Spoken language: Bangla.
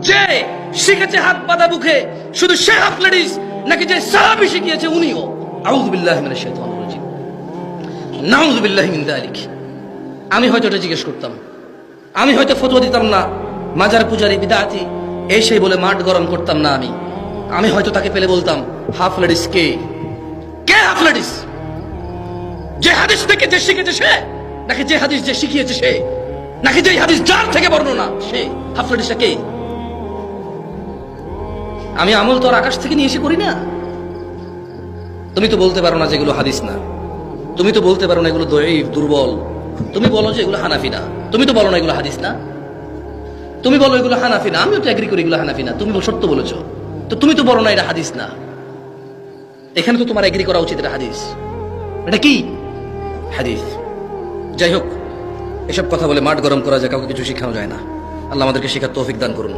যে শিখেছে হাত বাঁধা বুকে শুধু সে হাফ লেডিস, নাকি যে সাহাবী শিখিয়েছে উনিও? আউযু বিল্লাহি মিনাশ শাইতানির রাজিম, নাউযু বিল্লাহি মিন যালিক। আমি হয়তো এটা জিজ্ঞেস করতাম, আমি হয়তো ফতোয়া দিতাম না, মাজার পূজারি বিদআতি এই সেই বলে মাঠ গরম করতাম না। আমি হয়তো তাকে পেলে বলতাম, হাফ লেডিস কে? কে হাফ লেডিস? যে হাদিস থেকে যে শিখেছে সে, নাকি যে হাদিস যে শিখিয়েছে সে, নাকি যে হাদিস যার থেকে বর্ণনা সে? হাফ লেডিসটা কে? আমি আমল তো আর আকাশ থেকে নিয়ে এসে করি না। তুমি তো বলতে পারো না যে এগুলো হাদিস না, তুমি তো বলতে পারো না এগুলো দঈফ দুর্বল, তুমি বলো যে এগুলো হানাফি না, তুমি তো বলো না এগুলো হাদিস না, তুমি বলো এগুলো হানাফি না, আমিও তো এগ্রি করি এগুলো হানাফি না, তুমি সত্য বলেছো, তো তুমি তো বলো না এটা হাদিস না। এখানে তো তোমার এগ্রি করা উচিত এটা হাদিস। এটা কি হাদিস? যাই হোক, এসব কথা বলে মাঠ গরম করা যায়, কাউকে কিছু শেখানো যায় না। আল্লাহ আমাদেরকে শেখার তৌফিক দান করুন।